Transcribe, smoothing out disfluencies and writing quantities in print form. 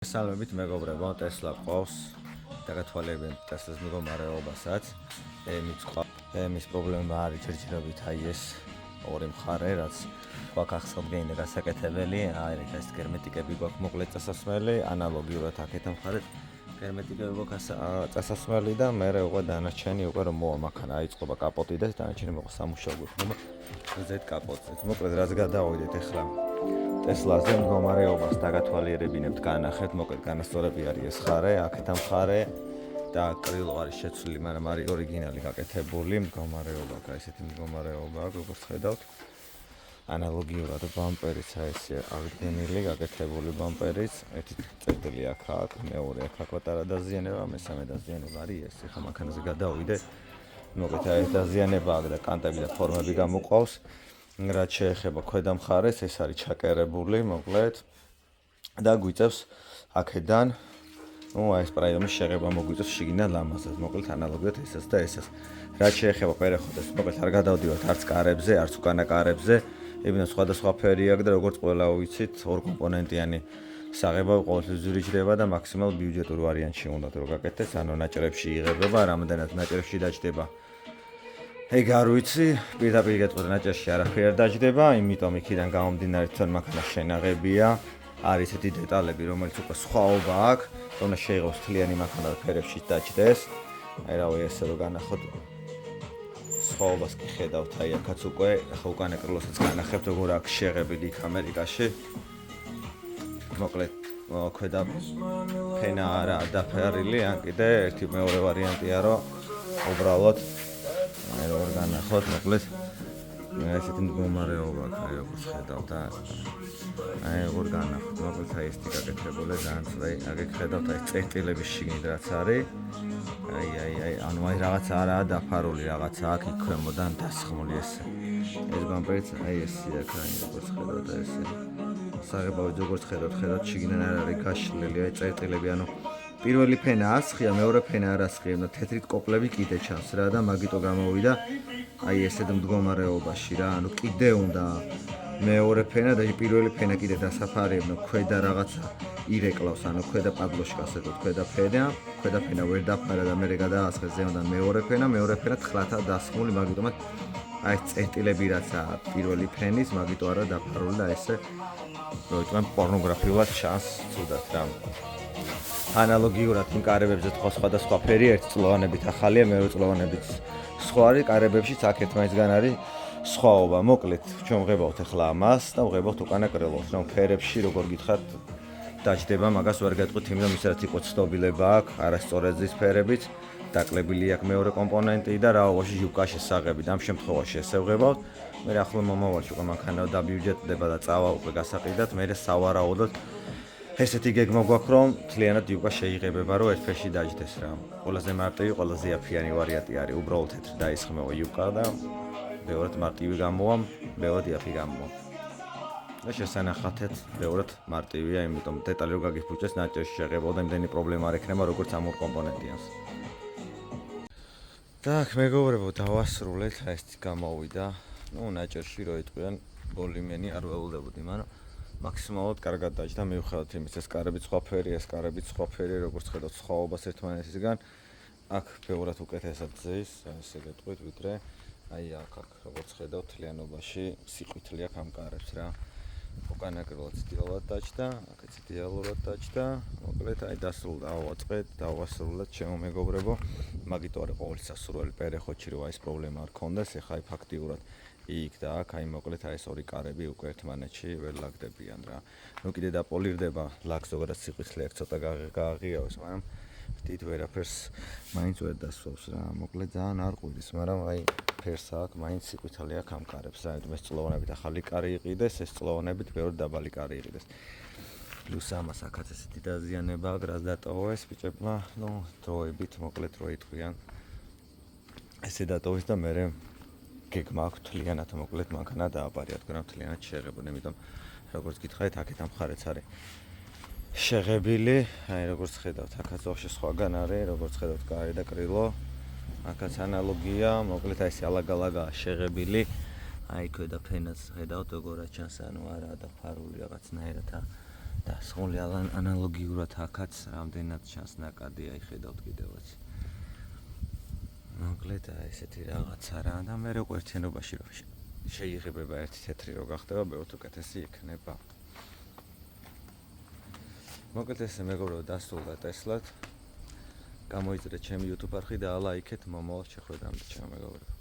Salvებით მეგობრებო, Tesla ყავს დაგათვალებინ Tesla-ს მდგომარეობასაც. ემის პრობლემა არის ჯერჯერობით ეს ორი მხარე, რაც გვაქვს ახსოვგენდა გასაკეთებელი, ეს გერმეტიკები გვაქვს მოკლედ წასასვლელი, ანალოგიურად აქეთ მხარეთ გერმეტიკები გვაქვს წასასვლელი და მერე უკვე დანარჩენი უკვე რომ მოვა მანქანა აიწყობა კაპოტი და დანარჩენი მოყვა სამუშაო გვქნება ზედ კაპოტზე. მოკლედ რაც გადავიდეთ ახლა Tesla-ზე მდგომარეობას დაგათვალიერებინებთ, განახეთ, მოკლედ განასწორები არის ეს მხარე, აქეთ მხარე და კრილო არის შეცვლილი, მაგრამ არის ორიგინალი გაკეთებული მდგომარეობა, ესეთი მდგომარეობა, როგორც ხედავთ. ანალოგიურად ბამპერიც ესე აღდგენილი, გაკეთებული ბამპერიც, ერთი წერტილი აქ, მეორე აქ პატარა დაზიანება, მესამე დაზიანება არის ეს. ახლა მანქანაზე გადავიდე. მოკლედ ეს დაზიანება აქ და კანტები და ფორმები გამოყავს. რაც შეეხება ქვედა მხარეს, ეს არის ჩაკერებული, მოკლედ და გვიწევს აქედან, ეს პრაიომის შეღება მოგვიწევს შიგნიდან ლამაზად, მოკლედ ანალოგიურად ესეც და ესეც. რაც შეეხება პერეხოდეს, მოკლედ არ გადავდივართ არც კარებზე, არც უკანა კარებზე, იმенно სხვადასხვა ფერი აქვს და როგორც ყველა ვიცით, ორ კომპონენტიანი საღება ყოველთვის ზურიჭდება და მაქსიმალ ბიუჯეტურ ვარიანტში უნდა რომ გაკეთდეს, ანუ ნაჭრებში იღებება, რამდენად ნაჭრებში დაჯდება. ეგ არ ვიცი, პირდაპირ გეტყვით ნაჭერში არაფერი არ დაჯდება, იმიტომ იქიდან გამომდინარე თვითონ მანქანა შენაღებია, არის ესეთი დეტალები, რომელიც უკვე სხვაობა აქვს, უნდა შეიღოს თლიანი მანქანა და ფერებში დაჯდეს. რავი, ესე რომ განახოთ სხვაობას კი ხედავთ, აქაც უკვე, ახლა უკანა კრილოსაც განახებთ, როგორ აქვს შეღებილი იქ ამერიკაში. მოკლედ, ქვედა ფენა არაა დაფარილი, ან კიდე ერთი მეორე ვარიანტია, რომ უბრალოდ როგორ განახოთ, მოკლედ ესეთი მდგომარეობა აქვს, როგორც ხედავთ და როგორ განახოთ, მოკლედ ეს გაკეთებული ძალიან ძველი, აქ ხედავთ ეს წერტილების შიგნით რაც არის. ანუ რაღაცა არაა დაფარული, რაღაცა აქ იქ ქვემოდან დასხმული ესე. ეს ბამპერიც ესე აქ როგორც ხედავთ ესე. საღებავით როგორც ხედავთ შიგნიდან არ არის გაშლილი, წერტილები, ანუ პირველი ფენა ასხია, მეორე ფენა არ ასხია, და თეთრით კოპლები კიდე ჩანს რა და მაგიტო გამოვიდა ესეთ მდგომარეობაში რა, ანუ კიდე უნდა მეორე ფენა და პირველი ფენა კიდე დასაფარებნა, ქვედა რაღაცა ირეკლავს, ანუ ქვედა პადლოში გასაგებთ, ქვედა ფენა ვერ დაფარა და მერე გადაასხეს ზემოდან მეორე ფენა თხლათაა დასხმული, მაგიტომაც ეს წერტილები რაცა პირველი ფენის, მაგიტო არა დაფარული და ესე რომ იტყვიან პორნოგრაფიულად ჩანს ცუდად რა. ანალოგიურად იმ კარებებზე თქვა სხვადასხვა ფერი, ერთწლოვანებით ახალია, მეორეწლოვანებით სხვა არის, კარებებშიც აქ ერთმანეთსგან არის სხვაობა. მოკლედ, ჩვენ ვღებავთ ახლა ამას და ვღებავთ უკანა კრილოს, რომ ფერებში როგორ გითხართ დაჯდება, მაგას ვერ გეტყვით, იმიტომ რომ ისედაც იყო ცდობილება აქვს, არასწორად ზის ფერებიც, დაკლებილი აქვს მეორე კომპონენტი და რაობაში ჟუკაში საღები და ამ შემთხვევაში ესე ვღებავთ. მე ახლა მომავალში უკვე მანქანა დაბიუჯეტდება და წავა უკვე გასაყიდად, მე სავარაუდოდ ესეთი გეგმა გვაქვს, რომ მთლიანად იუკა შეიღებება, რომ ერთ ფერში დაჯდეს რა. ყველაზე მარტივი, ყველაზე აფიანი ვარიანტი არის, უბრალოდ თეთრი დაისხმევა იუკა და ბევრად მარტივი გამოვა, ბევრად იაფი გამოვა. და შესანახათად ბევრად მარტივია, იმიტომ დეტალი რომ გაგიფუჭეს, ნაჭერში შეღება და იმდენი პრობლემა არ ექნება, როგორც ამ ორ კომპონენტიანს. და მეგობრებო, დავასრულეთ, ეს გამოვიდა. ნაჭერში რო იტყვიან ბოლიმენი არ ველოდებოდი, მაგრამ მაქსიმალურად კარგად დაჯდა, მივხვდით იმის, ეს კარებიც სხვა ფერი, ეს კარებიც სხვა ფერი, როგორც ხედავთ სხვაობას ერთმანეთისგან. აქ ბევრად უკეთესად ზის, ესე გეტყვით, ვიდრე აქ როგორც ხედავთ თლიანობაში სიყვითლე აქვს ამ კარებს რა. უკანა კრილოც იდეალურად დაჯდა, აქაც იდეალურად დაჯდა. მოკლედ, დასრულდა, დავასრულეთ, ჩემო მეგობრებო. მაგიტო არის ყოველი სასურველი პერეხოჩი, რომ ეს პრობლემა არ ქონდეს, ეხლა ფაქტიურად იქ და აქ მოკლედ ეს ორი კარები უკვე ერთმანეთში ვერ ლაგდებიან რა. კიდე დაპოლირდება, ლაგს ზოგადად სიყვითლე აქვს, ცოტა გააღიავებს, მაგრამ ვთით ვერაფერს მაინც ვერ დასვავს რა. მოკლედ ძალიან არ ყვირის, მაგრამ ფერს აქვს, მაინც სიყვითლე აქვს ამ კარებს რა. ეს წლოვანებით ახალი კარი იყიდეს, ეს წლოვანებით ბევრი დაბალი კარი იყიდეს. პლუს ამას აქაც ესეთი დაზიანება აქვს, რაც დატოვეს ბიჭებმა, დროებით, მოკლედ რო იტყვიან. ესე დატოვეს და მერე გეგმა აქვს თლიანად, მოკლედ მანქანა დააბარია, თქვენ თლიანად შეღებოდნენ, იმიტომ როგორც გითხარით, აქეთ ამ მხარეც არის შეღებილი, როგორც ხედავთ, აქაც ოღონდ სხვაგან არის, როგორც ხედავთ, კარი და კრილო, აქაც ანალოგია, მოკლედ ეს ალაგ-ალაგაა შეღებილი, ქვედა ფენაც ხედავთ, როგორ ჩანს, ანუ არაა დაფარული რაღაცნაირად და სულ ანალოგიურად აქაც რამდენად ჩანს ნაკადია, იხედავთ კიდევაც. მოკლედ ესეთი რაღაცა რა და მე რო ერთიანობაში რო შეიღებება ერთი თეთრი რო გახდება, ბევრ უკეთესი იქნება. მოკლედ ესე მეგობრებო დასრულდა ტესლად. გამოიწერეთ ჩემი YouTube არხი და ლაიქეთ მომავალ შეხვედრამდე ჩემო მეგობრებო.